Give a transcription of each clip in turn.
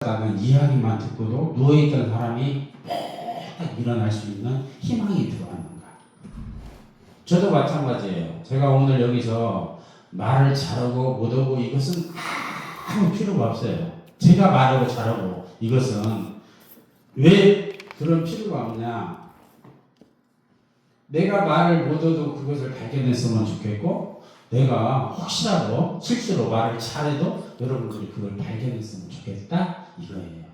라는 이야기만 듣고도 누워있던 사람이 딱 일어날 수 있는 희망이 들어왔는가. 저도 마찬가지예요. 제가 오늘 여기서 말을 잘하고 못하고 이것은 아무 필요가 없어요. 제가 말하고 잘하고 이것은 왜 그런 필요가 없냐. 내가 말을 못해도 그것을 발견했으면 좋겠고, 내가 혹시라도 실수로 말을 잘해도 여러분들이 그걸 발견했으면 좋겠다 이거예요.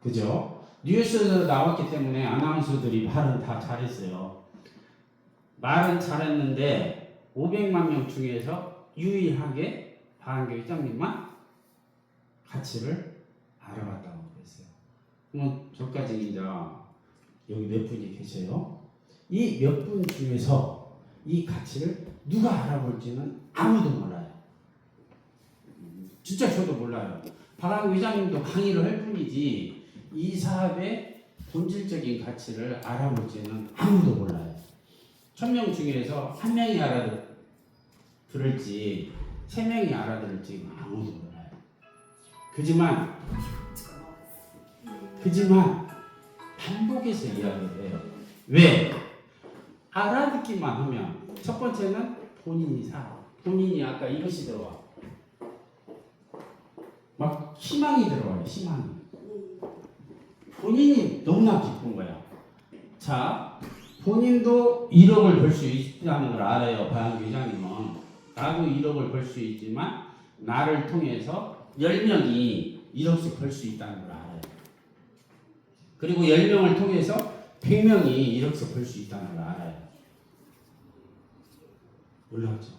그죠? 뉴스에서 나왔기 때문에 아나운서들이 말은 다 잘했어요. 말은 잘했는데 500만 명 중에서 유일하게 박한교 회장님만 가치를 알아봤다고 그랬어요. 그럼 저까지 이제 여기 몇 분이 계세요? 이 몇 분 중에서 이 가치를 누가 알아볼지는 아무도 몰라요. 진짜 저도 몰라요. 박한교 회장님도 강의를 할 뿐이지 이 사업의 본질적인 가치를 알아볼지는 아무도 몰라요. 1000명 중에서 1명이 알아들을지 3명이 알아들을지 아무도 몰라요. 그지만 반복해서 이야기를 해요. 왜? 알아듣기만 하면 첫 번째는 본인이 살아. 본인이 아까 이것이 들어와. 막 희망이 들어와요. 희망이. 본인이 너무나 기쁜 거야. 자, 본인도 1억을 벌 수 있다는 걸 알아요. 박한교 회장님은. 나도 1억을 벌 수 있지만 나를 통해서 10명이 1억씩 벌 수 있다는 걸 알아요. 그리고 10명을 통해서 100명이 1억씩 벌 수 있다는 걸 알아요. 몰랐죠.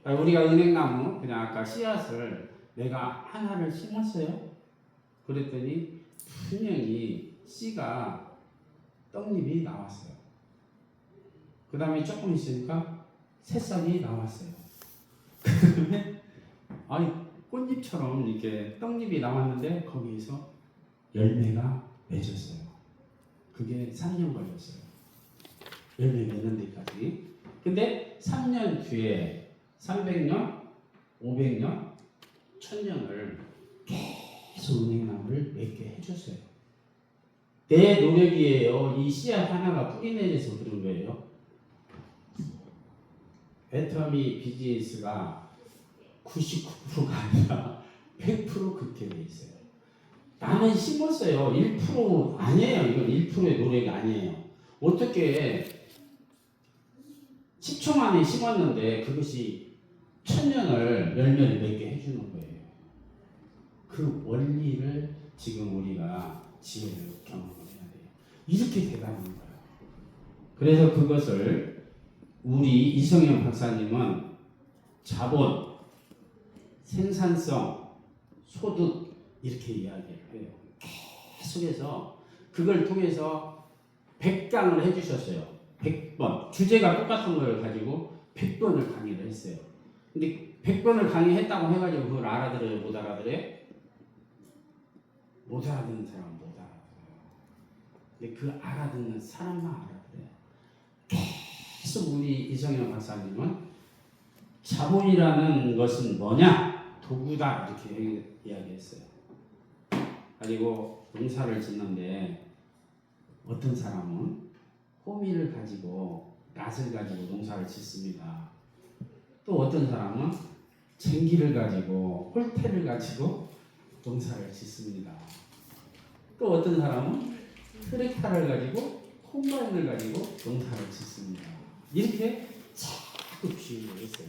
우리가 은행나무 그냥 아까 씨앗을 내가 하나를 심었어요. 그랬더니 분명히 씨가 떡잎이 나왔어요. 그 다음에 조금 있으니까 새싹이 나왔어요. 그 다음에 꽃잎처럼 이렇게 떡잎이 나왔는데 거기에서 열매가 맺었어요. 그게 3년 걸렸어요. 열매 맺는 데까지. 근데 3년 뒤에 300년, 500년, 1000년을 계속 은행나무를 맺게 해줬어요. 내 노력이에요. 이 씨앗 하나가 뿌리 내려서 그런 거예요. 애터미 비즈니스가 99%가 아니라 100% 그렇게 돼 있어요. 나는 심었어요. 1% 아니에요. 이건 1%의 노력이 아니에요. 어떻게 10초 만에 심었는데 그것이 1000년을 열매를 맺게 해주는 거예요. 그 원리를 지금 우리가 지혜를 경험을 해야 돼요. 이렇게 대단한 거예요. 그래서 그것을 우리 이성현 박사님은 자본, 생산성, 소득 이렇게 이야기를 해요. 계속해서 그걸 통해서 100강을 해주셨어요. 100번. 주제가 똑같은 걸 가지고 100번을 강의를 했어요. 근데 100번을 강의했다고 해가지고 그걸 알아들어요? 못 알아들어요? 못 알아듣는 사람은 못 알아들어요. 근데 그 알아듣는 사람만 알아들어요. 계속 우리 이성현 박사님은 자본이라는 것은 뭐냐? 도구다. 이렇게 이야기했어요. 그리고 농사를 짓는데 어떤 사람은 호미를 가지고 낫을 가지고 농사를 짓습니다. 또 어떤 사람은 쟁기를 가지고 홀대를 가지고 농사를 짓습니다. 또 어떤 사람은 트랙터를 가지고 콤바인을 가지고 농사를 짓습니다. 이렇게 자꾸 비유를 했어요.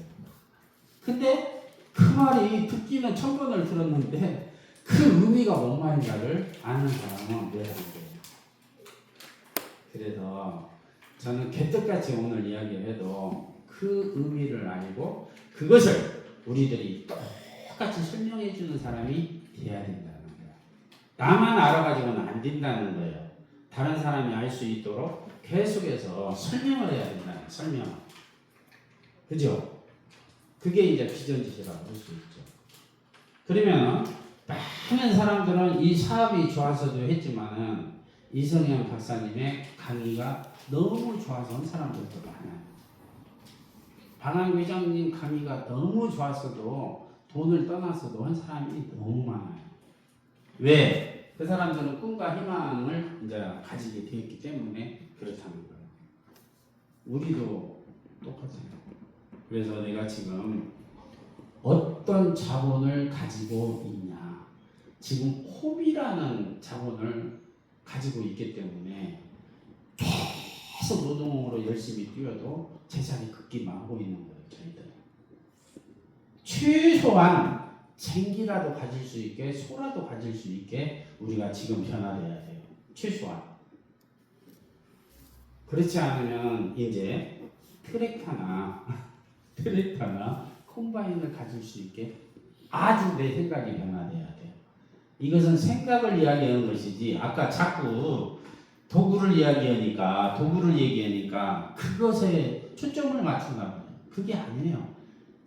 근데 그 말이 듣기는 1000번을 들었는데 그 의미가 뭔 말인가를 아는 사람은 왜 안 돼요? 그래서 저는 개떡같이 오늘 이야기를 해도 그 의미를 알고 그것을 우리들이 똑같이 설명해 주는 사람이 돼야 된다는 거예요. 나만 알아가지고는 안 된다는 거예요. 다른 사람이 알 수 있도록 계속해서 설명을 해야 된다는 거예요. 설명. 그죠? 그게 이제 비전지시라고 할 수 있죠. 그러면 많은 사람들은 이 사업이 좋아서도 했지만은 이성현 박사님의 강의가 너무 좋아서 온 사람들도 많아요. 박한교 회장님 강의가 너무 좋았어도 돈을 떠났어도 한 사람이 너무 많아요. 왜? 그 사람들은 꿈과 희망을 이제 가지게 되었기 때문에 그렇다는 거예요. 우리도 똑같아요. 그래서 내가 지금 어떤 자본을 가지고 있냐. 지금 호비라는 자본을 가지고 있기 때문에 계속 노동으로 열심히 뛰어도 재산이 급기만 하고 있는 거예요. 저희들은. 최소한 생기라도 가질 수 있게, 소라도 가질 수 있게 우리가 지금 변화돼야 돼요. 최소한. 그렇지 않으면 이제 트랙터나 콤바인을 가질 수 있게 아주 내 생각이 변화돼야 돼요. 이것은 생각을 이야기하는 것이지, 아까 자꾸 도구를 얘기하니까 그것에 초점을 맞춘다고요. 그게 아니에요.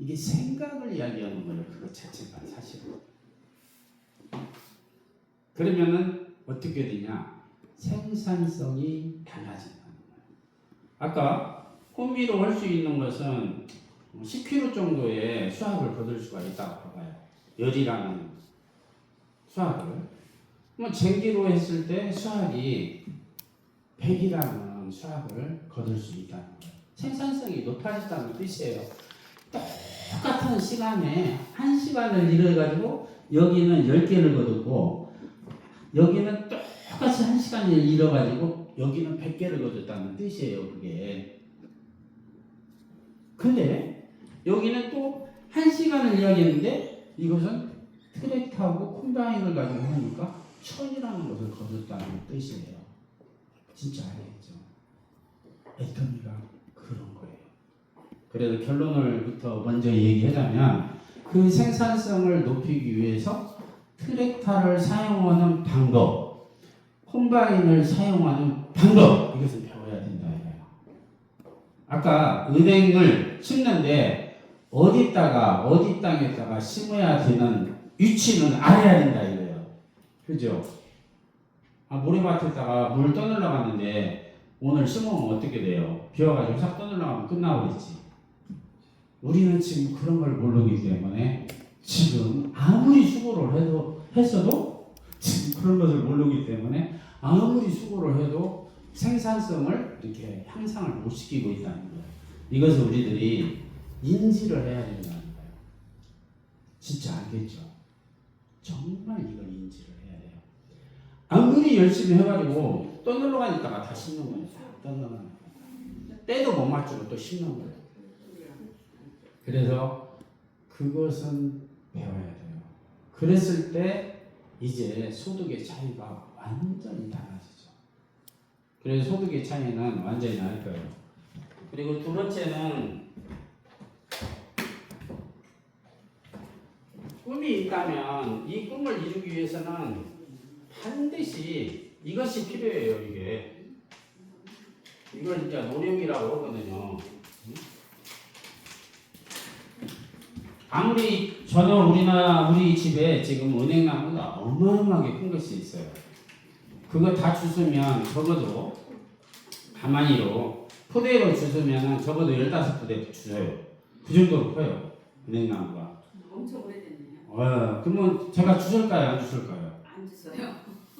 이게 생각을 이야기하는 거예요. 그것 자체가 사실은. 그러면은 어떻게 되냐? 생산성이 달라진다는 거예요. 아까 호미로 할 수 있는 것은 10kg 정도의 수확을 거둘 수가 있다고 봐요. 열이라는 수확을. 뭐 쟁기로 했을 때 수확이 100이라는 수확을 거둘 수 있다는 거예요. 생산성이 높아졌다는 뜻이에요. 똑같은 시간에 1시간을 일해가지고 여기는 10개를 거뒀고 여기는 똑같이 1시간을 일해가지고 여기는 100개를 거뒀다는 뜻이에요. 그게. 근데 여기는 또 1시간을 이야기했는데 이것은 트랙터하고 콤바인을 가지고 하니까 1000이라는 것을 거뒀다는 뜻이에요. 진짜 알겠죠? 애터미가 그런 거예요. 그래서 결론을부터 먼저 얘기하자면 그 생산성을 높이기 위해서 트랙터를 사용하는 방법, 콤바인을 사용하는 방법, 이것을 배워야 된다 이거예요. 아까 은행을 심는데 어디 땅에다가 심어야 되는 위치는 알아야 된다 이거예요. 그죠? 모래밭에다가 물 떠넣으려고 하는데 오늘 심으면 어떻게 돼요? 비 와가지고 싹 떠넣으려고 하면 끝나버리지. 우리는 지금 그런 걸 모르기 때문에 지금 아무리 수고를 했어도 지금 그런 것을 모르기 때문에 아무리 수고를 해도 생산성을 이렇게 향상을 못 시키고 있다는 거예요. 이것을 우리들이 인지를 해야 된다는 거예요. 진짜 알겠죠? 정말 이걸 인지를 해야 돼요. 아무리 열심히 해가지고 떠들러 가니까 다 심는 거예요. 떠들러 가니까. 때도 못 맞추고 또 심는 거예요. 그래서 그것은 배워야 돼요. 그랬을 때 이제 소득의 차이가 완전히 달라지죠. 그래서 소득의 차이는 완전히 날 거예요. 그리고 두 번째는 꿈이 있다면 이 꿈을 이루기 위해서는 반드시 이것이 필요해요. 이걸 진짜 노력이라고 하거든요. 아무리 저는 우리 집에 지금 은행나무가 어마어마하게 큰 것이 있어요. 그거 다 주스면 적어도 가만히로 포대로 주스면 적어도 15포대 주세요. 그 정도로 커요. 은행나무가. 엄청 오래됐네요. 그러면 제가 주실까요? 안 주실까요? 안 주세요.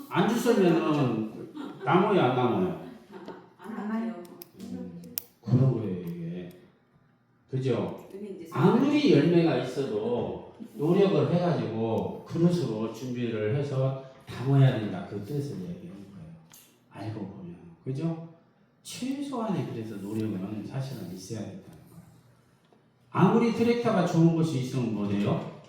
안 주시면은 나무에 안 남아요. 안 와요. 그런 거예요 이게. 그죠? 아무리 열매가 있어도 노력을 해가지고 그릇으로 준비를 해서 담아야 된다. 그 뜻을 얘기하는 거예요. 알고 보면. 그죠? 최소한의 그래서 노력은 사실은 있어야 된다는 거예요. 아무리 트랙터가 좋은 것이 있으면 뭐 돼요?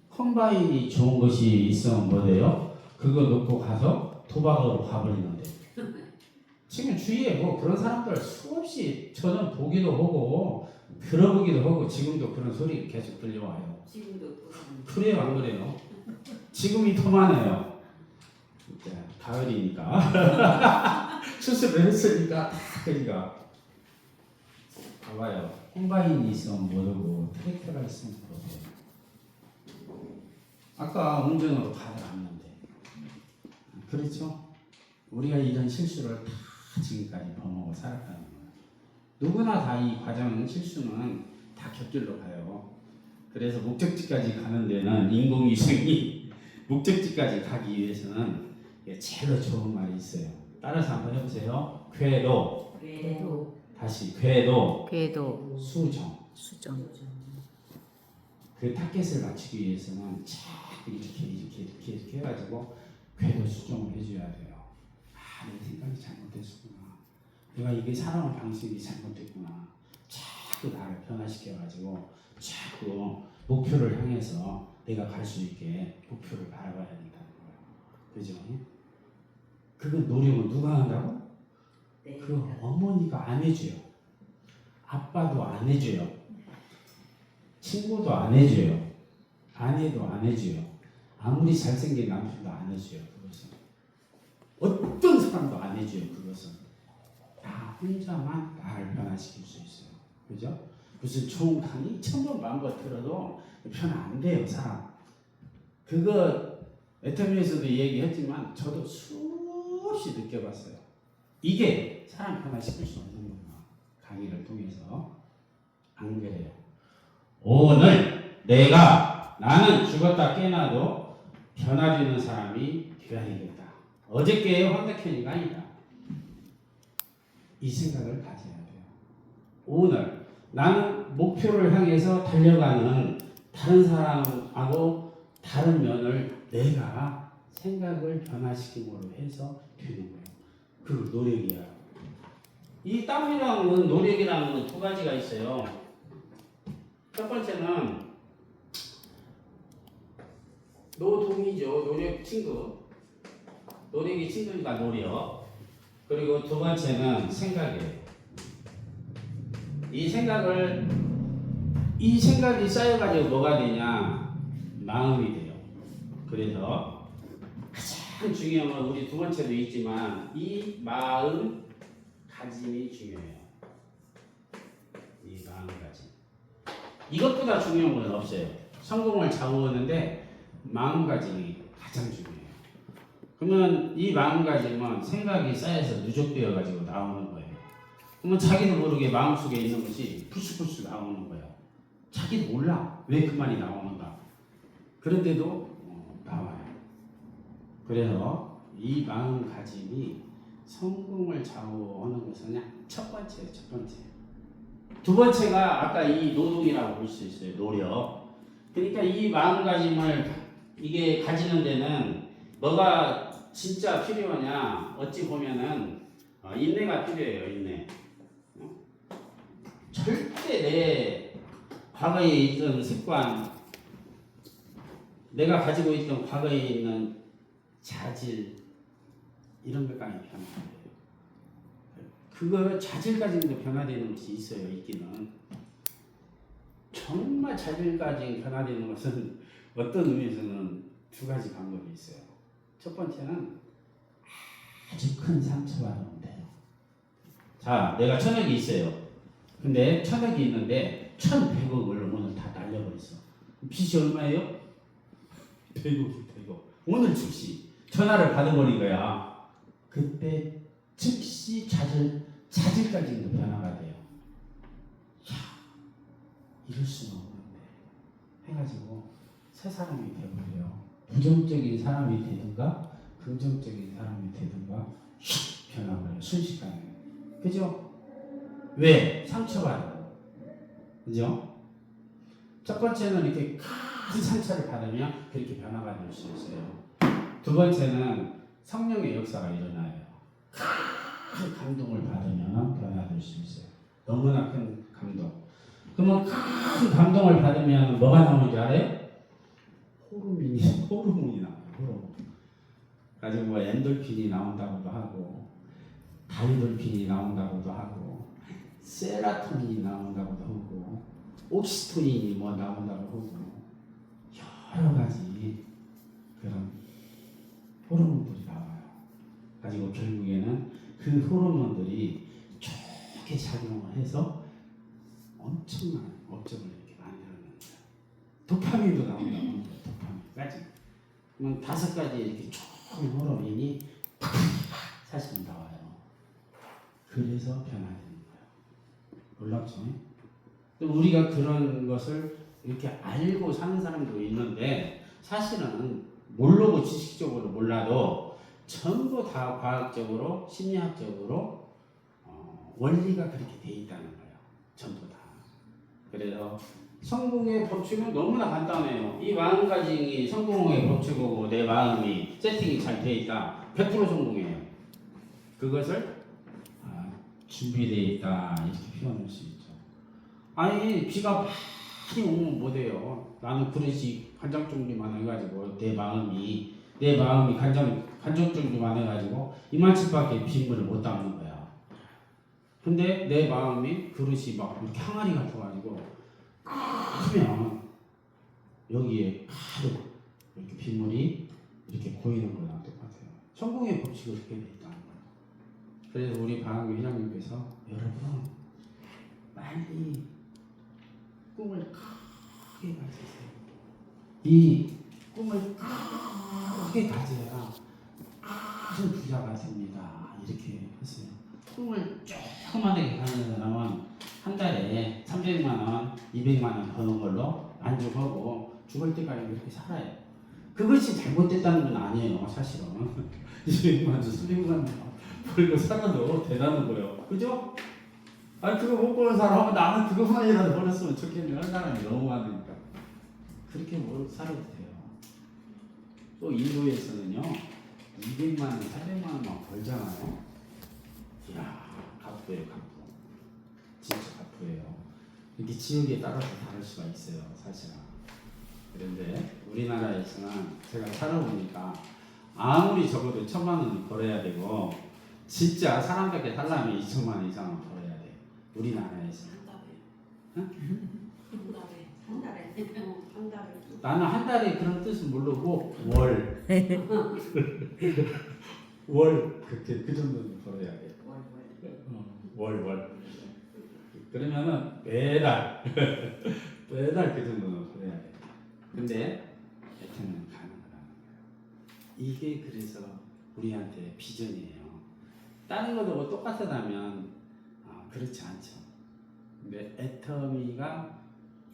컴바인이 좋은 것이 있으면 뭐 돼요? 그거 놓고 가서 도박으로 가버리는데. 지금 주위에 뭐 그런 사람들 수없이 저는 보기도 하고 들어보기도 하고 지금도 그런 소리 계속 들려와요. 지금도 그래요, 안 그래요? 지금이 더 많아요. 가을이니까 수습을 했으니까 그러니까 봐봐요. 콤바인이 있으면 모르고 트랙터가 있으면 모르고. 아까 운전으로 가다 왔는데 그렇죠? 우리가 이런 실수를 다 지금까지 범하고 살았다는 거예요. 누구나 다 이 과정 실수는 다 곁길로 가요. 그래서 목적지까지 가는 데는 인공위성이 목적지까지 가기 위해서는 제일로 좋은 말이 있어요. 따라서 한번 해보세요. 궤도. 궤도. 다시 궤도. 궤도 수정. 수정 그 타겟을 맞추기 위해서는 자꾸 이렇게 해가지고 궤도 수정을 해줘야 돼요. 아, 내 생각이 잘못됐구나. 내가 이게 살아온 방식이 잘못됐구나. 자꾸 나를 변화시켜가지고 자꾸 목표를 향해서 내가 갈 수 있게 목표를 바라봐야 된다는 거예요. 그죠? 그 노력은 누가 한다고? 네. 그 어머니가 안 해줘요. 아빠도 안 해줘요. 친구도 안 해줘요. 아내도 안 해줘요. 아무리 잘생긴 남편도 안 해줘요. 그것은 어떤 사람도 안 해줘요. 그것은 나 혼자만 나를 변화시킬 수 있어요. 그죠? 무슨 좋은 강의 1000번 만번 들어도 변화 안 돼요. 사람. 그거 애터미에서도 얘기했지만 저도 수없이 느껴봤어요. 이게 사람 변화시킬 수 없는 거구나. 강의를 통해서. 안 그래요. 오늘 나는 죽었다 깨나도 변화되는 사람이 되어야 되겠다. 어저께의 황덕현이가 아니다. 이 생각을 가져야 돼요. 오늘 나는 목표를 향해서 달려가는 다른 사람하고 다른 면을 내가 생각을 변화시킴으로 해서 되는 거예요. 그 노력이야. 이 땀이랑은 노력이랑은 두 가지가 있어요. 첫 번째는 노동이죠. 노력 친구. 노력이 친구니까 노력. 그리고 두 번째는 생각이에요. 이 생각이 쌓여가지고 뭐가 되냐? 마음이 돼요. 그래서 가장 중요한 건 우리 두 번째도 있지만 이 마음 가짐이 중요해요. 이 마음가짐. 이것보다 중요한 건 없어요. 성공을 좌우하는데 마음가짐이 가장 중요해요. 그러면 이 마음가짐은 생각이 쌓여서 누적되어 가지고 나오는 거예요. 그러면 자기도 모르게 마음속에 있는 것이 풀쑥풀쑥 나오는 거예요. 자기도 몰라 왜 그 말이 나오는가. 그런데도 나와요. 그래서 이 마음가짐이 성공을 좌우하는 것은 그냥 첫 번째. 두 번째가 아까 이 노동이라고 볼 수 있어요. 노력. 그러니까 이 마음가짐을 이게 가지는 데는 뭐가 진짜 필요하냐? 어찌 보면은 인내가 필요해요. 인내. 절대 내 과거에 있던 습관, 내가 가지고 있던 과거에 있는 자질 이런 것까지 변화돼요. 그거 자질까지도 변화되는 것이 있어요. 있기는. 정말 자질까지 변화되는 것은 어떤 의미에서는 두 가지 방법이 있어요. 첫 번째는 아주 큰 상처가 나면 돼요. 자, 내가 1000억이 있어요. 근데 1000억이 있는데 1100억을 오늘 다 날려버렸어. 빚이 얼마예요? 100억. 오늘 즉시 전화를 받아버린 거야. 그때 즉시 자질까지도 변화가 돼요. 야, 이럴 수는 없는데 해가지고 새 사람이 되어버려요. 부정적인 사람이 되든가 긍정적인 사람이 되든가 휙 변화버려요. 순식간에. 그죠? 왜? 상처받아요. 그죠? 첫 번째는 이렇게 큰 상처를 받으면 그렇게 변화가 될 수 있어요. 두 번째는 성령의 역사가 일어나요. 큰 감동을 받으면 변화될 수 있어요. 너무나 큰 감동. 그러면 큰 감동을 받으면 뭐가 나오는 줄 알아요? 호르몬이 나와요. 호르몬. 가지고 뭐 엔돌핀이 나온다고도 하고, 다이돌핀이 나온다고도 하고, 세라토닌이 나온다고도 하고, 옥시토닌이 뭐 나온다고 하고, 여러 가지 그런 호르몬들이 나와요. 가지고 결국에는 그 호르몬들이 좋게 작용을 해서 엄청난 업적을 이렇게 만드는 거예요. 도파민도 나온다고 합니다. 도파민까지. 그러면 5가지 이렇게 좋은 호르몬이 사실 나와요. 그래서 변화되는 거예요. 놀랍죠? 우리가 그런 것을 이렇게 알고 사는 사람도 있는데 사실은 모르고 지식적으로 몰라도 전부 다 과학적으로 심리학적으로 원리가 그렇게 돼 있다는 거예요. 전부 다. 그래서 성공의 법칙은 너무나 간단해요. 이 마음가짐이 성공의 법칙이고 내 마음이 세팅이 잘 돼 있다. 100% 성공해요. 그것을 준비되어 있다 이렇게 표현할 수 있죠. 아니 비가 많이 오면 못해요. 나는 그릇이 간장종류만 해가지고 내 마음이 간장종류만 해가지고 이만큼밖에 빗물을 못 담는 거야. 근데 내 마음이 그릇이 막 이렇게 항아리 같아가지고 크면 여기에 바로 이렇게 빗물이 이렇게 고이는 거랑 똑같아요. 성공의 법칙이 그렇게 돼 있다는 거예요. 그래서 우리 방학교 회장님께서 여러분 빨리 꿈을 크게 가지세요. 이 꿈을 크게 가져야 큰 부자가 됩니다. 이렇게 하세요. 꿈을 조그만하게 가는 사람은 한 달에 300만 원, 200만 원 버는 걸로 만족하고 죽을 때까지 그렇게 살아요. 그것이 잘못됐다는 건 아니에요. 사실은 200만 원, 300만 원 벌고 살아도 대단한 거예요. 그죠? 아니 그거 못 버는 사람은 나는 그것만이라도 벌었으면 좋겠네 하는 사람이 너무 많으니까 그렇게 살아도 돼요. 또 인도에서는요 200만 원, 400만 원만 벌잖아요. 이야 갑부예요, 갑부. 진짜 갑부예요. 이게 지역에 따라서 다를 수가 있어요, 사실은. 그런데 우리나라에서는 제가 살아보니까 아무리 적어도 1,000만 원은 벌어야 되고 진짜 사람답게 살려면 2천만 원 이상은 벌어야 돼요. 우리나라에서. 한 달에. 나는 한 달에 그런 뜻은 모르고 월 그렇게 그 정도는 벌어야 돼. 월. 그러면은 매달 그 정도는 벌어야 돼. 근데 애터미는 가능하다는 거예요. 이게 그래서 우리한테 비전이에요. 다른 것도 뭐 똑같다면 그렇지 않죠. 근데 애터미가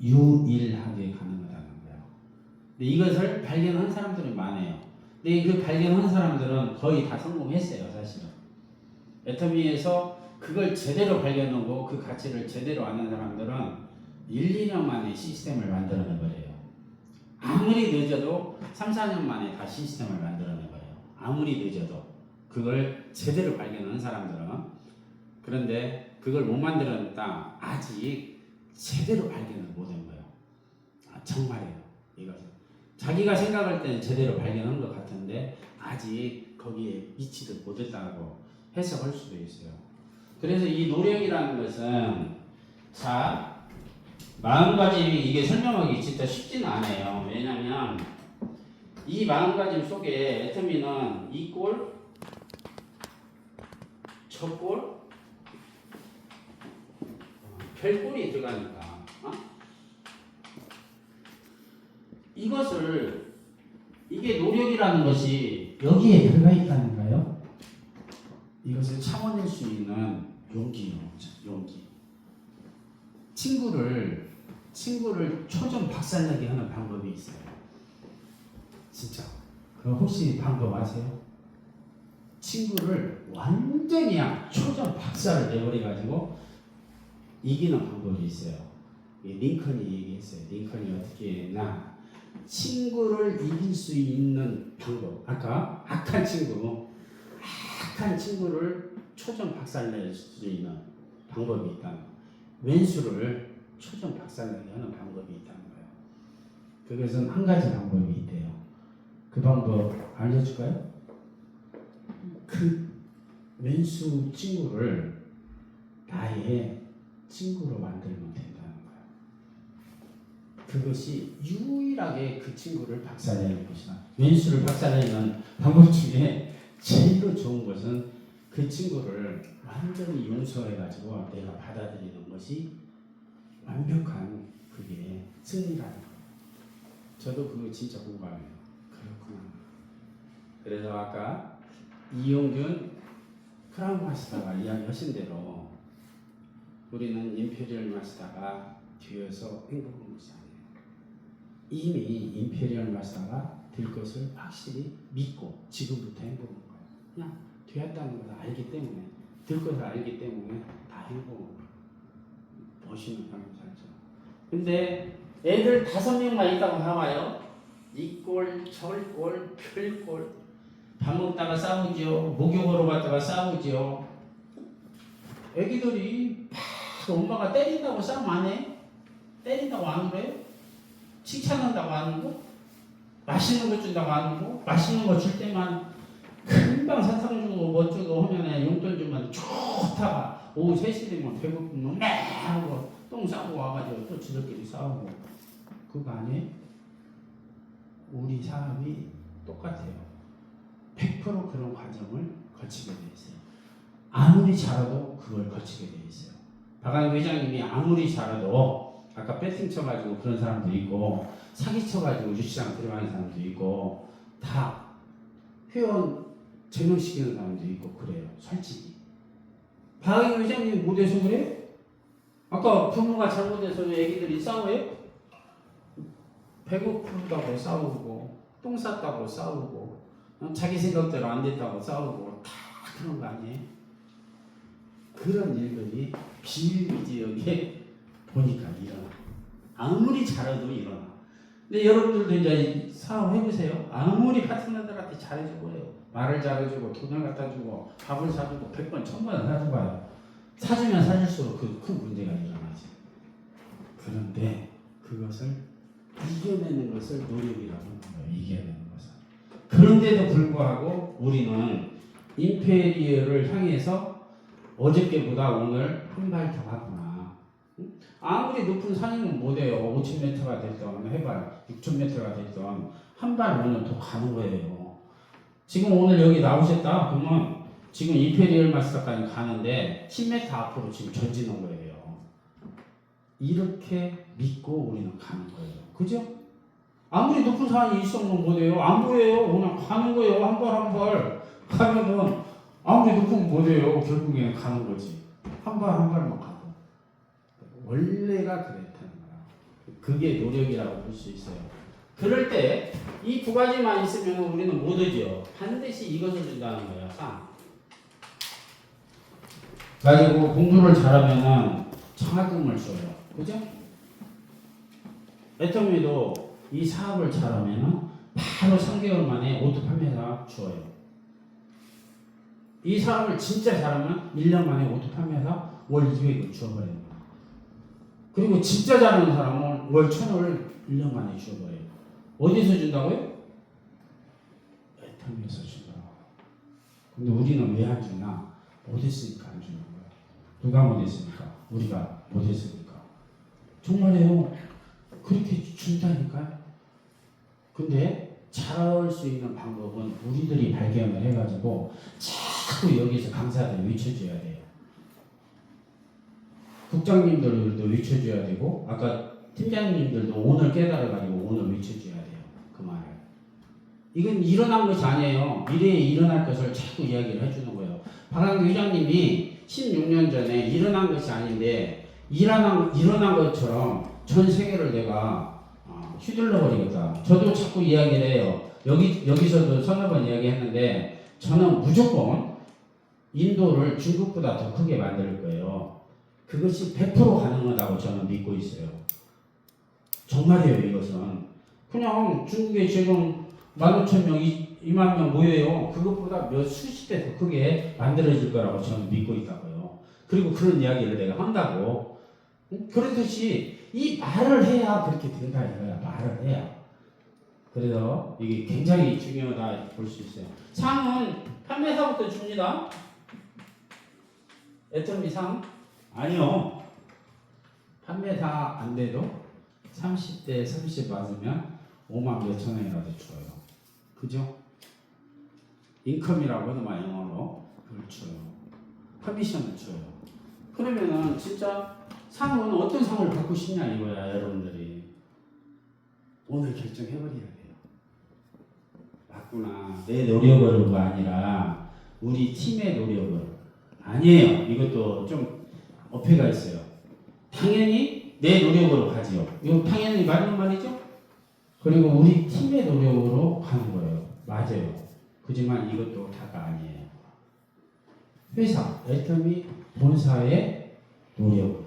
유일하게 가능하다는 거예요. 근데 이것을 발견한 사람들이 많아요. 근데 그 발견한 사람들은 거의 다 성공했어요, 사실은. 애터미에서 그걸 제대로 발견하고 그 가치를 제대로 아는 사람들은 1, 2년 만에 시스템을 만들어내 버려요. 아무리 늦어도 3, 4년 만에 다 시스템을 만들어내 버려요. 아무리 늦어도 그걸 제대로 발견한 사람들은. 그런데 그걸 못 만들어냈다. 아직 제대로 발견을 못한 거예요. 정말이에요. 이것은 자기가 생각할 때는 제대로 발견한 것 같은데 아직 거기에 미치지 못했다고 해석할 수도 있어요. 그래서 이 노력이라는 것은 자 마음가짐이 이게 설명하기 진짜 쉽지는 않아요. 왜냐하면 이 마음가짐 속에 애터미는 이 꼴, 저 꼴, 별꼴이 들어가니까 이것을 이게 노력이라는 것이 여기에 들어가 있다는가요? 이것을 참아낼 수 있는 용기요. 용기. 친구를 초점 박살나게 하는 방법이 있어요. 진짜. 그 혹시 방법 아세요? 친구를 완전히 초점 박살을 내버려가지고 이기는 방법이 있어요. 링컨이 얘기했어요. 링컨이 어떻게 했나? 친구를 이길 수 있는 방법. 아까 악한 친구를 초점 박살낼 수 있는 방법이 있다는 거예요. 왼수를 초점 박살내게 하는 방법이 있다는 거예요. 그것은 한 가지 방법이 있대요. 그 방법 알려줄까요? 그 왼수 친구를 나의 친구로 만들면 된다는 거예요. 그것이 유일하게 그 친구를 박살내는 것이다. 왼수를 박살내는 방법 중에 제일로 좋은 것은 그 친구를 완전히 용서해가지고 내가 받아들이는 것이 완벽한 그게 승리라는 거예요. 저도 그거 진짜 공감해요. 그렇구나. 그래서 아까 이용균 크라운 마스터가 이야기하신 대로 우리는 임페리얼 마스터가 되어서 행복한 것이 아니에요. 이미 임페리얼 마스터가 될 것을 확실히 믿고 지금부터 해보는 거예요. 그냥 되었다는 것을 알기 때문에 될 것을 알기 때문에 다 해보는 거예요. 보시는 사람 살죠. 근데 애들 5명만 있다고 나와요. 이 꼴, 저 꼴, 별 꼴. 밥 먹다가 싸우죠. 목욕하러 갔다가 싸우죠. 애기들이 막 엄마가 때린다고 싸움 안 해? 때린다고 안 그래요? 칭찬한다고 안 하고? 맛있는 거 준다고 안 하고? 맛있는 거 줄 때만 금방 사탕 주고 뭐 주고 하면 용돈 주면 좋다가 오후 3시 되면 배고프면 매 하고 똥 싸고 와가지고 또 지들끼리 싸우고. 그거 아니에요? 우리 사람이 똑같아요. 100% 그런 과정을 거치게 돼 있어요. 아무리 잘해도 그걸 거치게 돼 있어요. 박한규 회장님이 아무리 잘해도 아까 배팅 쳐가지고 그런 사람도 있고 사기 쳐가지고 유치장 들어가는 사람도 있고 다 회원 제명시키는 사람도 있고 그래요. 솔직히 박한규 회장님이 못해서 그래요? 아까 부모가 잘못해서 애기들이 싸워요? 배고프다고 싸우고 똥 쌌다고 싸우고 자기 생각대로 안 됐다고 싸우고 다 그런 거 아니에요? 그런 일들이 비일비재하게 보니까 일어나. 아무리 잘해도 일어나. 근데 여러분들도 이제 사업 해보세요. 아무리 파트너들한테 잘해주고 해요. 말을 잘해주고 돈을 갖다 주고 밥을 사주고 100번 1000번 사줘봐요. 사주면 사줄수록 그 큰 문제가 일어나지. 그런데 그것을 이겨내는 것을 노력이라고 하는 거예요. 이겨내는 것을. 그런데도 불구하고 우리는 임페리얼을 향해서 어저께보다 오늘 한 발 더 가구나. 아무리 높은 산이면 못해요. 5000m가 됐던 해발 6000m가 됐던 한 발 오늘 더 가는 거예요. 지금 오늘 여기 나오셨다 그러면 지금 임페리얼 마스터까지 가는데 10m 앞으로 지금 전지는 거예요. 이렇게 믿고 우리는 가는 거예요. 그죠? 아무리 높은 산이 있으면 못해요. 안 보여요. 그냥 가는 거예요. 한 발 한 발 가면은 아무리 높으면 못해요. 결국에는 가는 거지. 한 발 한 발만 가고. 원래가 그랬다는 거야. 그게 노력이라고 볼 수 있어요. 그럴 때 이 두 가지만 있으면 우리는 못 오죠. 반드시 이것을 준다는 거예요. 상. 가지고 공부를 잘하면은 장학금을 줘요. 그죠? 애터미도 이 사업을 잘하면은 바로 3개월 만에 오토 판매사 줘요. 이 사업을 진짜 잘하면 1년 만에 오토 판매사 월 200을 주어버려요. 그리고 진짜 잘하는 사람은 월 1000원을 1년 만에 주어버려요. 어디서 준다고요? 애터미에서 준다고. 근데 우리는 왜 안 주나? 못했으니까 안 주는 거야. 누가 못했으니까? 우리가 못했으니까. 정말이에요. 그렇게 준다니까요. 근데 잘할 수 있는 방법은 우리들이 발견을 해가지고 자꾸 여기서 강사들 외쳐줘야 돼요. 국장님들도 외쳐줘야 되고 아까 팀장님들도 오늘 깨달아가지고 오늘 외쳐줘야 돼요. 그 말을. 이건 일어난 것이 아니에요. 미래에 일어날 것을 자꾸 이야기를 해주는 거예요. 박한규 회장님이 16년 전에 일어난 것이 아닌데 일어난 것처럼 전 세계를 내가 휘둘러 버리겠다. 저도 자꾸 이야기를 해요. 여기서도 서너 번 이야기했는데 저는 무조건 인도를 중국보다 더 크게 만들 거예요. 그것이 100% 가능하다고 저는 믿고 있어요. 정말이에요. 이것은 그냥 중국에 지금 15,000명, 2만 명 모여요. 그것보다 몇 수십 배 더 크게 만들어질 거라고 저는 믿고 있다고요. 그리고 그런 이야기를 내가 한다고. 그렇듯이 이 말을 해야 그렇게 된다 이거야. 말을 해야. 그래서 이게 굉장히 중요하다 볼 수 있어요. 상은 판매사부터 줍니다. 애터미 상? 아니요. 판매사 안 돼도 30대 30 맞으면 5만 몇천 원이라도 줘요. 그죠? 인컴이라고 하더만 영어로 그걸 줘요. 커미션을 줘요. 그러면은 진짜 상은 어떤 상을 받고 싶냐 이거야. 여러분들이 오늘 결정해버려야 돼요. 맞구나. 내 노력으로가 아니라 우리 팀의 노력으로. 아니에요. 이것도 좀 어폐가 있어요. 당연히 내 노력으로 가지요. 이거 당연히 맞는 말이죠? 그리고 우리 팀의 노력으로 가는 거예요. 맞아요. 그지만 이것도 다가 아니에요. 회사, 애터미 본사의 노력으로,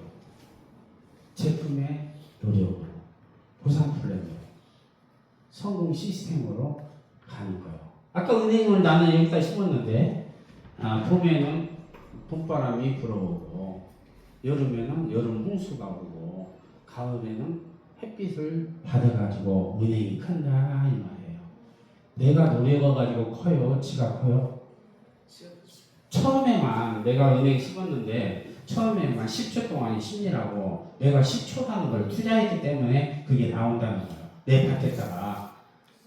제품의 노력으로, 보상 플랜으로, 성공 시스템으로 가는 거예요. 아까 은행을 나는 여기다 심었는데, 봄에는 봄바람이 불어오고, 여름에는 여름 홍수가 오고, 가을에는 햇빛을 받아가지고 은행이 큰다 이 말이에요. 내가 노력해가지고 커요? 지가 커요? 처음에만 내가 은행 심었는데 처음에만 10초 동안이 심리라고 내가 10초 하는 걸 투자했기 때문에 그게 나온다는 거예요. 내 밭에다가.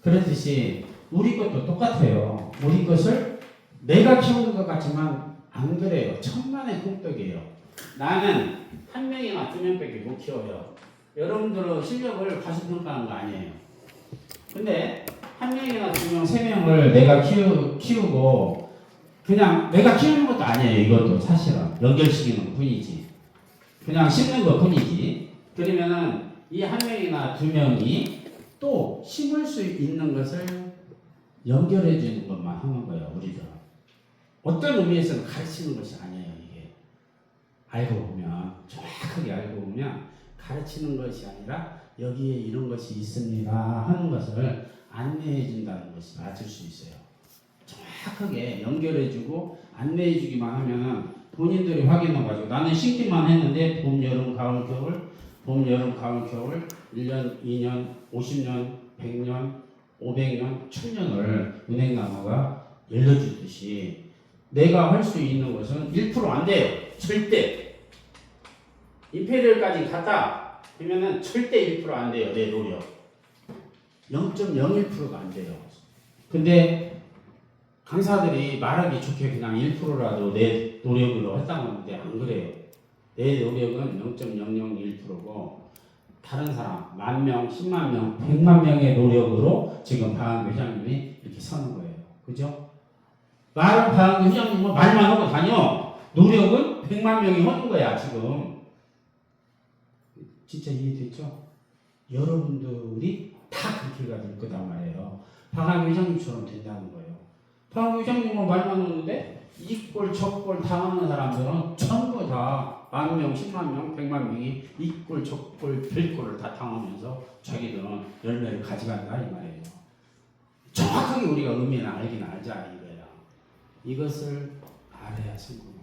그렇듯이 우리 것도 똑같아요. 우리 것을 내가 키우는 것 같지만 안 그래요. 천만의 공덕이에요. 나는 한 명이나 두 명밖에 못 키워요. 여러분들은 실력을 과소평가하는 거 아니에요. 근데 한 명이나 두 명, 세 명을 내가 키우고 그냥 내가 키우는 것도 아니에요. 이것도 사실은 연결시키는 뿐이지. 그냥 심는 것 뿐이지. 그러면은 이 한 명이나 두 명이 또 심을 수 있는 것을 연결해 주는 것만 하는 거예요. 우리들은. 어떤 의미에서는 가르치는 것이 아니에요. 이게. 알고 보면 정확하게 알고 보면 가르치는 것이 아니라 여기에 이런 것이 있습니다 하는 것을 안내해 준다는 것이 맞을 수 있어요. 정확하게 연결해주고 안내해주기만 하면 본인들이 확인해가지고 나는 심기만 했는데 봄, 여름, 가을, 겨울, 봄, 여름, 가을, 겨울 1년, 2년, 50년, 100년, 500년, 1000년을 은행나무가 열려주듯이 내가 할 수 있는 것은 1% 안 돼요. 절대. 임페리얼까지 갔다 그러면은 절대 1% 안 돼요. 내 노력. 0.01%가 안 돼요. 근데 강사들이 말하기 좋게 그냥 1%라도 내 노력으로 했다고 하는데 안 그래요. 내 노력은 0.001%고 다른 사람 10,000명, 10만 명, 100만 명의 노력으로 지금 방학교 회장님이 이렇게 서는 거예요. 그죠? 말은 방학교 회장님은 말만 하고 다녀. 노력은 100만 명이 하는 거야 지금. 진짜 이해됐죠? 여러분들이 다 그렇게가 될 거단 말이에요. 방학 회장님처럼 된다는 거예요. 방학 회장님은 말만 하는데 이 꼴 저 꼴 당하는 사람들은 전부 다 10,000명, 10만 명, 100만 명이 이 꼴 저 꼴 별꼴을 다 당하면서 자기들은 열매를 가져간다 이 말이에요. 정확하게 우리가 의미는 알긴 알자 이거야. 이것을 알아야 성공이에요.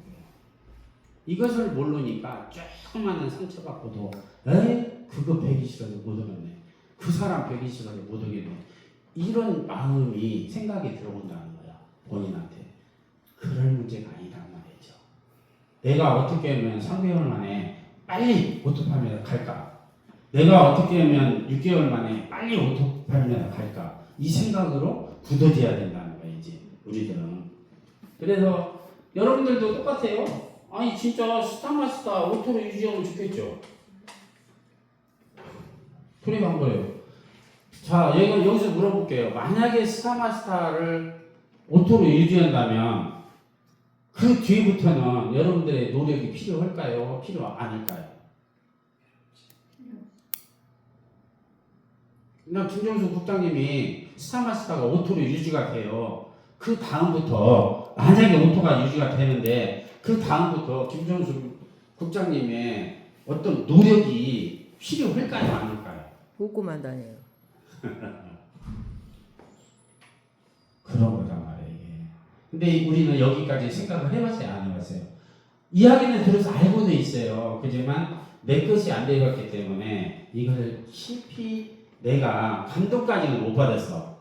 이것을 모르니까 조그마한 상처받고도 에이 그거 배기 싫어서 못 오겠네. 그 사람 배기 싫어서 못 오겠네. 이런 마음이 생각이 들어온다는 거야. 본인한테. 그럴 문제가 아니란 말이죠. 내가 어떻게 하면 3개월 만에 빨리 오토 판매를 갈까? 내가 어떻게 하면 6개월 만에 빨리 오토 판매를 갈까? 이 생각으로 굳어져야 된다는 거예요. 우리들은. 그래서 여러분들도 똑같아요. 아니 진짜 스타마스타 오토로 유지하면 좋겠죠. 소리가 한 거예요. 자, 여기서 물어볼게요. 만약에 스타마스타를 오토로 유지한다면 그 뒤부터는 여러분들의 노력이 필요할까요? 필요 아닐까요? 나 김정수 국장님이 스타마스타가 오토로 유지가 돼요. 그 다음부터 만약에 오토가 유지가 되는데 그 다음부터 김정수 국장님의 어떤 노력이 필요할까요? 아닐까요? 웃고만 다녀요. 그런 거단 말이에요. 근데 우리는 여기까지 생각을 해봤어요? 안 해봤어요? 이야기는 들어서 알고는 있어요. 그지만 내 것이 안 되었기 때문에 이걸 깊이 내가 감동까지는 못 받았어.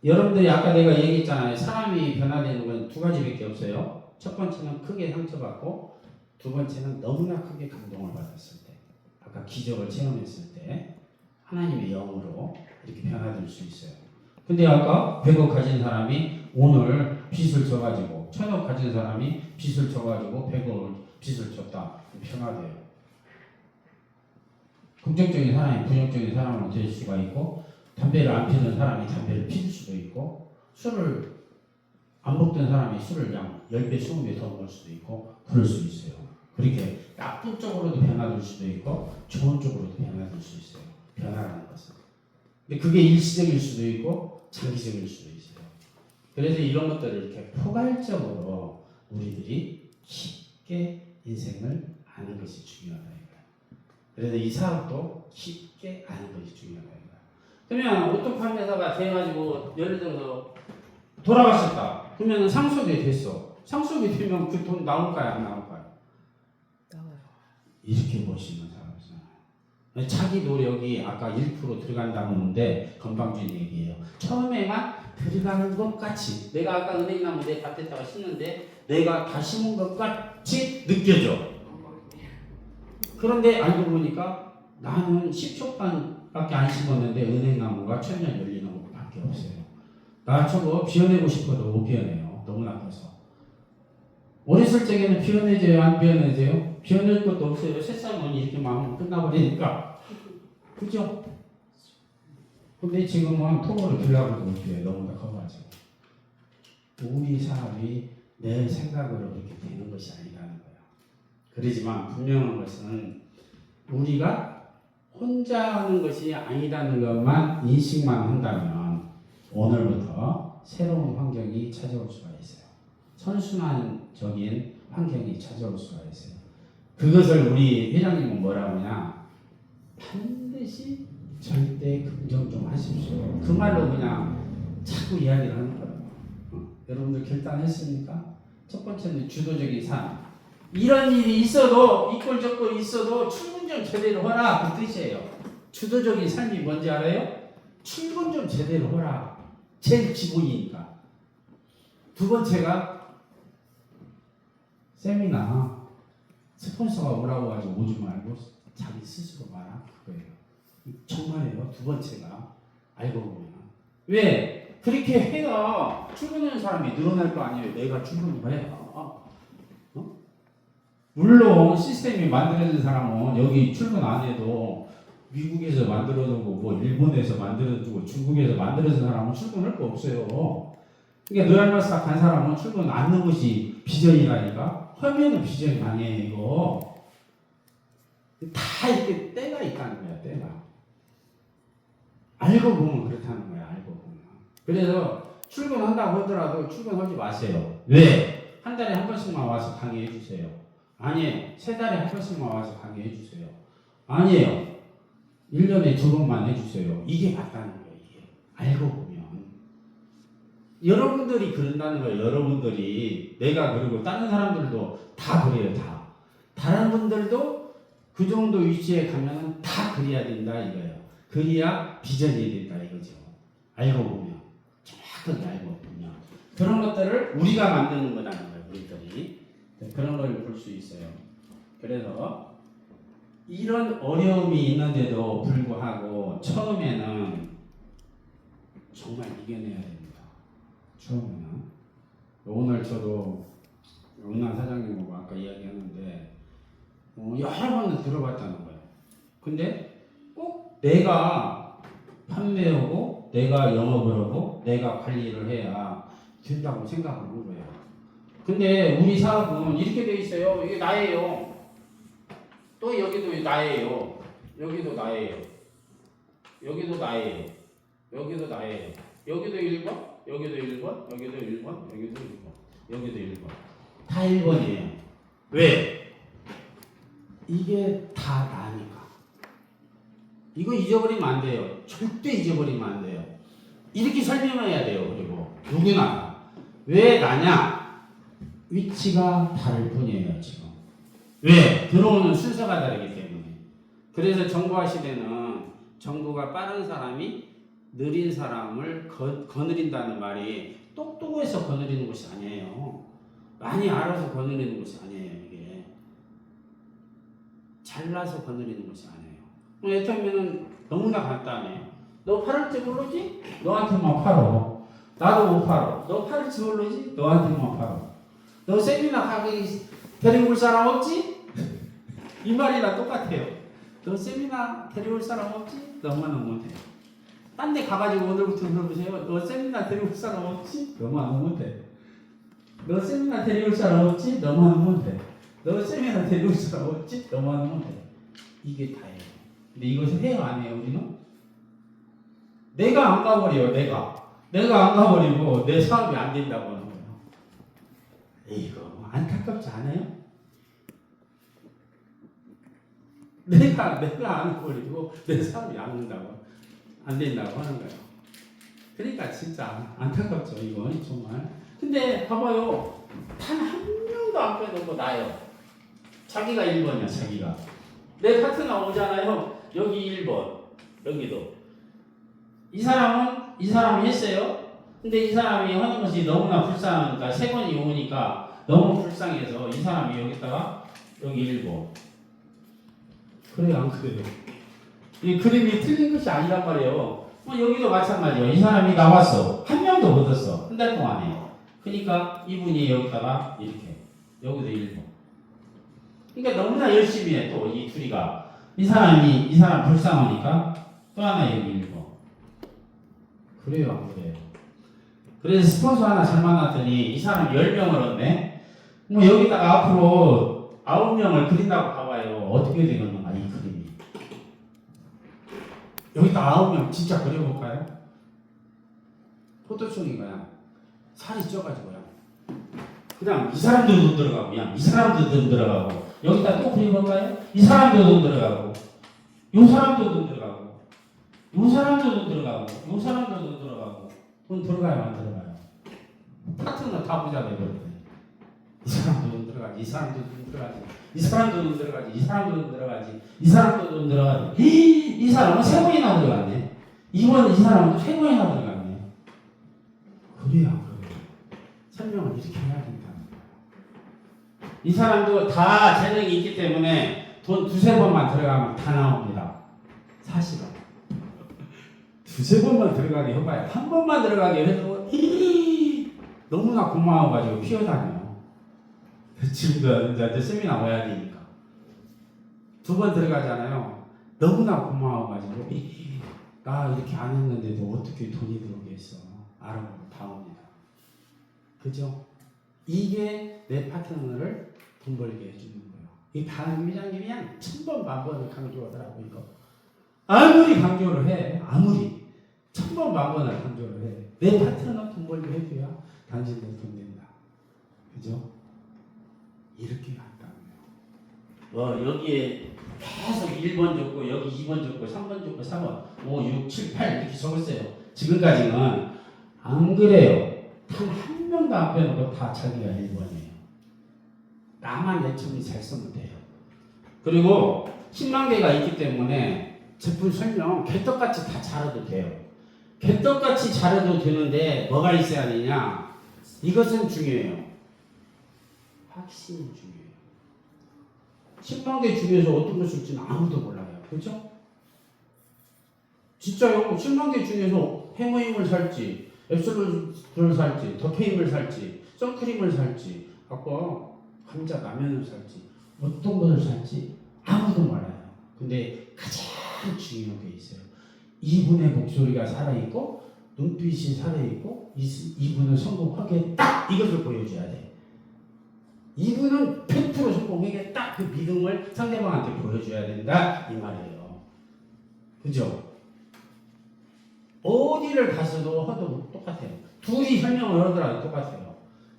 여러분들이 아까 내가 얘기했잖아요. 사람이 변화되는 건 두 가지밖에 없어요. 첫 번째는 크게 상처받고 두 번째는 너무나 크게 감동을 받았을 때. 아까 기적을 체험했을 때 하나님의 영으로 이렇게 변화될 수 있어요. 근데 아까 100억 가진 사람이 오늘 빚을 져가지고 1,000억 가진 사람이 빚을 져가지고 100억을 빚을 졌다. 변화돼요. 긍정적인 사람이 부정적인 사람으로 될 수가 있고 담배를 안 피는 사람이 담배를 피울 수도 있고 술을 안 먹던 사람이 술을 그냥 10배, 20배 더 먹을 수도 있고 그럴 수 있어요. 그렇게 나쁜 쪽으로도 변화될 수도 있고 좋은 쪽으로도 변화될 수 있어요. 변화라는 것은. 근데 그게 일시적일 수도 있고 장기적일 수도 있어요. 그래서 이런 것들을 이렇게 포괄적으로 우리들이 쉽게 인생을 아는 것이 중요하다. 그래서 이 사업도 쉽게 아는 것이 중요하다. 그러면 오토팜 회사가 돼가지고 예를 들어서 돌아가셨다. 그러면 상속이 됐어. 상속이 되면 그 돈 나올까요? 안 나올까요? 나와요. 이렇게 보시면 사람이잖아요. 자기 노력이 아까 1% 들어간다고 하는데 건방진 얘기예요. 처음에만 들어가는 것 같이 내가 아까 은행나무 내 밭에다가 심는데 내가 다 심은 것 같이 느껴져. 그런데 알고 보니까 나는 10초간밖에 안 심었는데 은행나무가 천년 열리는 것밖에 없어요. 나 저거 비워내고 싶어도 못 비워내요. 너무나 커서. 어렸을 적에는 비워내줘요? 안 비워내줘요? 비워낼 것도 없어요. 새싹은 이렇게 마음 끝나버리니까. 그죠? 근데 지금은 토목을 들라고도 못 비워요. 너무나 커가지고. 우리 사람이 내 생각으로 그렇게 되는 것이 아니라는 거예요. 그러지만 분명한 것은 우리가 혼자 하는 것이 아니라는 것만 인식만 한다면 오늘부터 새로운 환경이 찾아올 수가 있어요. 선순환적인 환경이 찾아올 수가 있어요. 그것을 우리 회장님은 뭐라고 하냐? 반드시 절대 긍정 좀 하십시오. 그 말로 그냥 자꾸 이야기를 하는 거예요. 여러분들 결단했습니까? 첫 번째는 주도적인 삶. 이런 일이 있어도 이꼴 저꼴 있어도 출근 좀 제대로 하라 그 뜻이에요. 주도적인 삶이 뭔지 알아요? 출근 좀 제대로 하라. 제일 기본이니까. 두 번째가 세미나 스폰서가 오라고 가지고 오지 말고 자기 스스로 말하 그거예요. 정말이에요. 두 번째가 알고 보면 왜 그렇게 해야 출근하는 사람이 늘어날 거 아니에요. 내가 출근을 해야. 물론 시스템이 만들어진 사람은 여기 출근 안 해도 미국에서 만들어두고 뭐 일본에서 만들어두고 중국에서 만들어진 사람은 출근할 거 없어요. 그러니까 노얄마스터 간 사람은 출근 안 하는 것이 비전이라니까. 하면은 비전이 아니에요 이거. 다 이렇게 때가 있다는 거야 때가. 알고 보면 그렇다는 거야 알고 보면. 그래서 출근한다고 하더라도 출근하지 마세요. 왜? 한 달에 한 번씩만 와서 강의해 주세요. 아니에요. 세 달에 한 번씩만 와서 강의해 주세요. 아니에요. 1년에 2번만 해주세요. 이게 맞다는 거예요. 이게. 알고 보면. 여러분들이 그런다는 거예요. 여러분들이. 내가 그러고 다른 사람들도 다 그래요. 다. 다른 분들도 그 정도 위치에 가면은 다 그래야 된다 이거예요. 그래야 비전이 된다 이거죠. 알고 보면. 정확하게 알고 보면. 그런 것들을 우리가 만드는 거라는 거예요. 우리들이. 그런 걸 볼 수 있어요. 그래서 이런 어려움이 있는데도 불구하고 처음에는 정말 이겨내야 됩니다. 처음에는. 오늘 저도 은하 사장님하고 아까 이야기하는데 여러 번은 들어봤다는 거예요. 근데 꼭 내가 판매하고 내가 영업을 하고 내가 관리를 해야 된다고 생각하는 거예요. 근데 우리 사업은 이렇게 돼 있어요. 이게 나예요. 또 여기도 나예요. 여기도 나예요. 여기도 나예요. 여기도 나예요. 여기도 1번, 여기도 1번, 여기도 1번, 여기도 1번, 여기도 1번. 다 1번이에요. 왜? 이게 다 나니까. 이거 잊어버리면 안 돼요. 절대 잊어버리면 안 돼요. 이렇게 설명해야 돼요. 그리고 누구나. 왜 나냐? 위치가 다를 뿐이에요. 지금. 왜? 들어오는 순서가 다르기 때문에. 그래서 정보화 시대는 정보가 빠른 사람이 느린 사람을 거느린다는 말이 똑똑해서 거느리는 것이 아니에요. 많이 알아서 거느리는 것이 아니에요. 이게 잘나서 거느리는 것이 아니에요. 예전에는 너무나 간단해요. 너 팔을 줄 모르지? 너한테만 팔어. 나도 못 팔어. 너 팔을 줄 모르지? 너한테만 팔어. 너 세미나 가게 데리고 올 사람 없지? 이 말이랑 똑같아요. 너 세미나 데리고 올 사람 없지? 너만 오면 돼. 딴 데 가가지고 오늘부터 물어보세요. 너 세미나 데리고 올 사람 없지? 너만 오면 돼. 너 세미나 데리고 올 사람 없지? 너만 오면 돼. 너 세미나 데리고 올 사람 없지? 너만 오면 돼. 이게 다예요. 근데 이것을 해요 안 해요 우리는? 내가 안 가버려요. 내가 안 가버리고 내 사업이 안 된다고 하는 거예요. 이거 안타깝지 않아요? 내가 안 가버리고 내 사업이 안 된다고 하는 거예요. 그러니까 진짜 안타깝죠. 이거 정말. 근데 봐봐요. 단 한 명도 안 빼놓고 나요. 자기가 1번이야. 자기가. 내 파트너 오잖아요. 여기 1번. 여기도. 이 사람이 했어요. 근데 이 사람이 하는 것이 너무나 불쌍하니까 3번이 오니까 너무 불쌍해서 이 사람이 여기다가 여기 1번. 그래요, 안 그래요? 이 그림이 틀린 것이 아니란 말이에요. 여기도 마찬가지예요. 이 사람이 나왔어. 한 명도 못 얻었어. 한 달 동안에. 그러니까 이분이 여기다가 이렇게. 여기도 1번. 그러니까 너무나 열심히 해, 또 이 둘이가. 이 사람 불쌍하니까 또 하나 여기 1번. 그래요, 안 그래요? 그래서 스폰서 하나 잘 만났더니 이 사람 10명을 얻네? 여기다가 앞으로 9명을 그린다고 봐봐요. 어떻게 되겠는가, 이 그림이. 여기다 9명 진짜 그려볼까요? 포토촌인가요? 살이 쪄가지고요. 그냥 이 사람도 돈 들어가고, 그냥 이 사람도 돈 들어가고, 여기다 또 그려볼까요? 이 사람도 돈 들어가고, 요 사람도 돈 들어가고, 요 사람도 돈 들어가고, 요 사람도 돈 들어가고, 돈 들어가요, 안 들어가요? 파트너 다 부자 되거든요. 이 사람도 돈 들어가지, 이 사람도 돈 들어가지, 이 사람도 돈 들어가지, 이 사람도 돈 들어가지, 이 사람도 돈 들어가지. 이 사람은 3번이나 들어갔네. 이번 이 사람은 3번이나 들어갔네. 그래요. 설명을 이렇게 해야 된다는 거예요. 이 사람도 다 재능이 있기 때문에 돈 2-3번만 들어가면 다 나옵니다. 사실은. 2-3번만 들어가게 해봐요. 한 번만 들어가게 해도 너무나 고마워가지고 피어다녀요. 지금도 이제 세미나 와야 되니까. 2번 들어가잖아요. 너무나 고마워가지고 나 이렇게 안 했는데도 어떻게 돈이 들어오겠어. 알아보고 다 옵니다. 그죠? 이게 내 파트너를 돈 벌게 해주는 거예요. 이 반 회장님이 한 1000번 만번을 강조하더라고 이거. 아무리 강조를 해, 아무리 1000번 만번을 강조를 해, 내 파트너 돈 벌게 해줘야 당신들 돈 된다. 그죠? 이렇게 간다고요. 여기에 계속 1번 줬고 여기 2번 줬고 3번 줬고 3번 5, 6, 7, 8 이렇게 적었어요. 지금까지는 안 그래요. 단 한 명도 안 빼놓고 다 자기가 1번이에요. 나만 예천이 잘 쓰면 돼요. 그리고 10만 개가 있기 때문에 제품 설명 개떡같이 다 잘해도 돼요. 개떡같이 잘해도 되는데 뭐가 있어야 되냐? 이것은 중요해요. 확신이 중요해요. 10만 개 중에서 어떤 걸 쓸지는 아무도 몰라요. 그렇죠? 진짜요. 10만 개 중에서 해모임을 살지, 앱솔루트를 살지, 더케임을 살지, 선크림을 살지, 아까 감자 라면을 살지, 어떤 것을 살지 아무도 몰라요. 근데 가장 중요한 게 있어요. 이분의 목소리가 살아있고 눈빛이 살아있고 이분은 성공하겠다 이것을 보여줘야 돼. 이분은 100% 성공하겠다 그 믿음을 상대방한테 보여줘야 된다 이 말이에요. 그죠? 어디를 가서도 하도 똑같아요. 둘이 설명을 하더라도 똑같아요.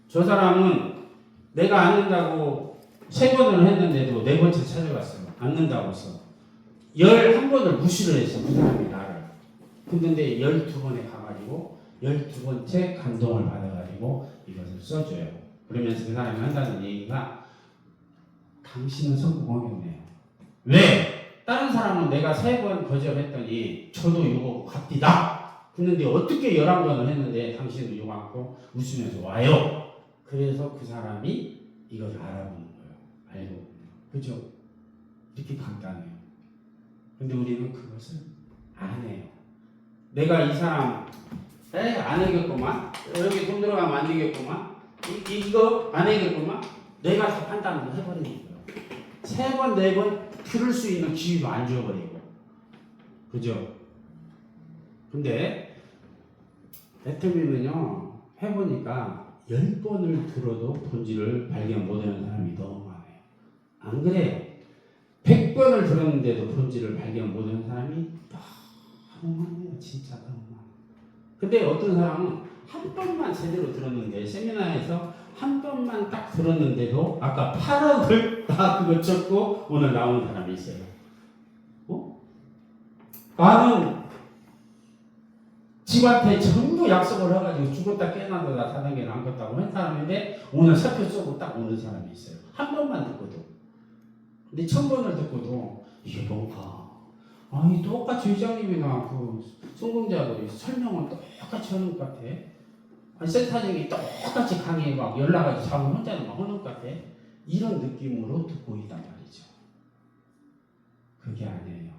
저 사람은 내가 안 된다고 3번을 했는데도 4번째 찾아갔어요. 안 된다고 해서 11번을 무시를 했어. 그 사람이 나를. 근데 12번에 가가지고 12번째 감동을 받아가지고 이것을 써줘요. 그러면서 그 사람이 한다는 얘기가 당신은 성공하겠네요. 왜? 다른 사람은 내가 3번 거절했더니 저도 이거 갑디다. 그런데 어떻게 11번을 했는데 당신은 이거 갖고 웃으면서 와요. 그래서 그 사람이 이걸 알아보는 거예요. 알고. 그죠? 이렇게 간단해요. 근데 우리는 그것을 안 해요. 내가 이 사람 안 해겠구만. 여기 돈 들어가면 안 되겠구만. 이거 안 해겠구만. 내가 다 판단을 해버리는 거예요. 3번, 4번 들을 수 있는 기회도 안 줘버리고. 그죠? 근데 애터미는요 해보니까 10번을 들어도 본질을 발견 못하는 사람이 너무 많아요. 안 그래요? 100번을 들었는데도 본질을 발견 못하는 사람이 너무 많아요. 진짜 너무 많아요. 근데 어떤 사람은 한 번만 제대로 들었는데 세미나에서 한 번만 딱 들었는데도 아까 8억을 다 그거 쳤고 오늘 나오는 사람이 있어요. 나는 집한테 전부 약속을 해가지고 죽었다 깨어나다 사단계를 안 걷다고 한 사람인데 오늘 사표 쏘고 딱 오는 사람이 있어요. 한 번만 듣고도. 근데 1000번을 듣고도 이게 뭔가 아니 똑같이 회장님이나 그 성공자들이 설명을 똑같이 하는 것 같아. 아니 센터장이 똑같이 강의에 막 연락하지 자고 혼자는 막 하는 것 같아. 이런 느낌으로 듣고 있단 말이죠. 그게 아니에요.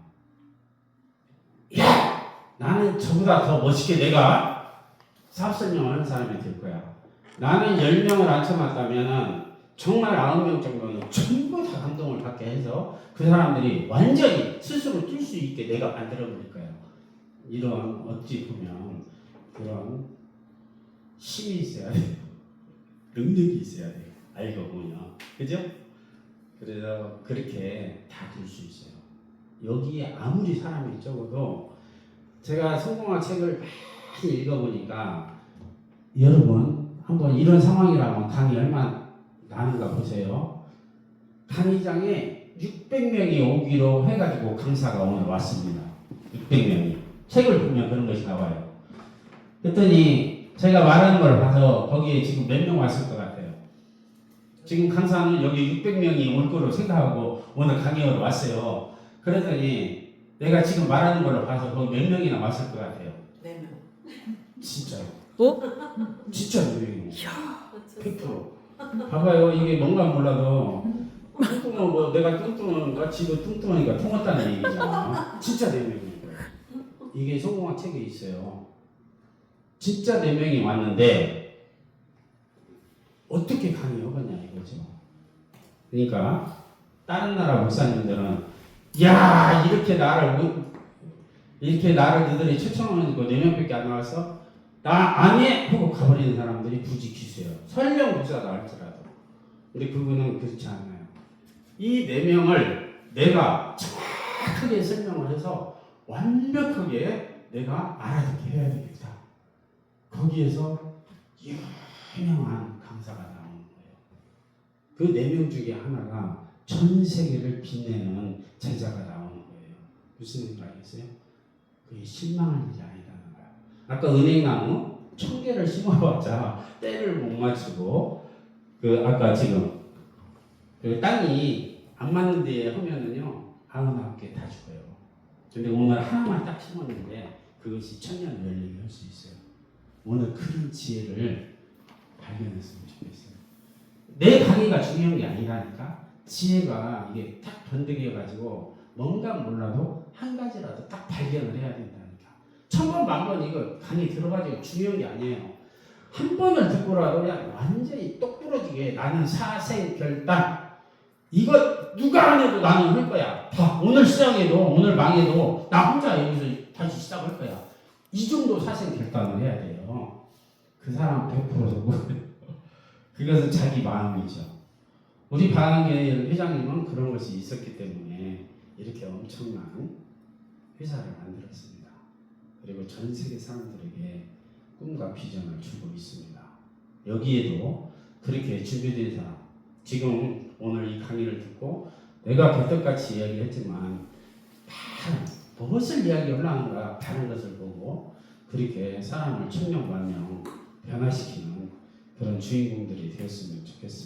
야! 나는 저보다 더 멋있게 내가 사업 설명을 하는 사람이 될 거야. 나는 10명을 앉혀놨다면 정말 9명 정도는 전부 다 감동을 받게 해서 그 사람들이 완전히 스스로 뛸 수 있게 내가 만들어버릴 거예요. 이런 어찌 보면 그런 힘이 있어야 돼요. 능력이 있어야 돼요. 알고 보면. 그죠? 그래서 그렇게 다 될 수 있어요. 여기에 아무리 사람이 적어도 제가 성공학 책을 많이 읽어보니까 여러분 한번 이런 상황이라면 강의 얼마나 나는가 보세요. 강의장에 600명이 오기로 해가지고 강사가 오늘 왔습니다. 600명이. 책을 보면 그런 것이 나와요. 그랬더니 제가 말하는 걸 봐서 거기에 지금 몇 명 왔을 것 같아요. 지금 강사는 여기 600명이 올 거로 생각하고 오늘 강의하러 왔어요. 그랬더니 내가 지금 말하는 걸로 봐서 거기 몇 명이나 왔을 것 같아요. 4명. 진짜요. 어? 진짜 4명이에요. 100%. 봐봐요. 이게 뭔가 몰라도 뚱뚱한 뭐 내가 뚱뚱한가 지도 뚱뚱하니까 통했다는 얘기잖아. 진짜 4명인 거예요. 이게 성공학 책에 있어요. 진짜 4명이 왔는데 어떻게 강의하겠냐 이거죠. 그러니까 다른 나라 목사님들은 야 이렇게 나를 너희들이 초청하는 거 4명밖에 안 나왔어? 나 아니 하고 가버리는 사람들이 굳이 기수예요. 설령 목사다 할지라도. 근데 그분은 그렇지 않아요. 이 4명을 내가 정확하게 설명을 해서 완벽하게 내가 알아듣게 해야 되겠다. 거기에서 유명한 강사가 나오는 거예요. 그 4명 중에 하나가 전 세계를 빛내는 제자가 나오는 거예요. 무슨 얘기 알겠어요? 그게 실망할 일이 아니라는 거야. 아까 은행나무 1000개를 심어봤자 때를 못 맞추고 아까 지금 그 땅이 안 맞는 데에 하면은요 99개 다 죽어요. 근데 오늘 하나만 딱 심었는데 그것이 1000년 열리게 할 수 있어요. 오늘 그런 지혜를 발견했으면 좋겠어요. 내 강의가 중요한 게 아니라니까. 지혜가 이게 딱 번득여가지고 뭔가 몰라도 한 가지라도 딱 발견을 해야 된다니까. 1000번 만번 이거 강의 들어가지고 중요한 게 아니에요. 한 번을 듣고라도 그냥 완전히 똑 부러지게 나는 사생결단 이거 누가 안 해도 나는 할 거야. 다 오늘 시작해도 오늘 망해도 나 혼자 여기서 다시 시작할 거야. 이 정도 사생결단을 해야 돼요. 그 사람 100%고 그것은 자기 마음이죠. 우리 반항의 회장님은 그런 것이 있었기 때문에 이렇게 엄청난 회사를 만들었습니다. 그리고 전 세계 사람들에게 꿈과 비전을 주고 있습니다. 여기에도 그렇게 준비된 사람, 지금 오늘 이 강의를 듣고 내가 개떡같이 이야기를 했지만 다 무엇을 이야기하려는가 다른 것을 보고 그렇게 사람을 천명 만명 변화시키는 그런 주인공들이 되었으면 좋겠습니다.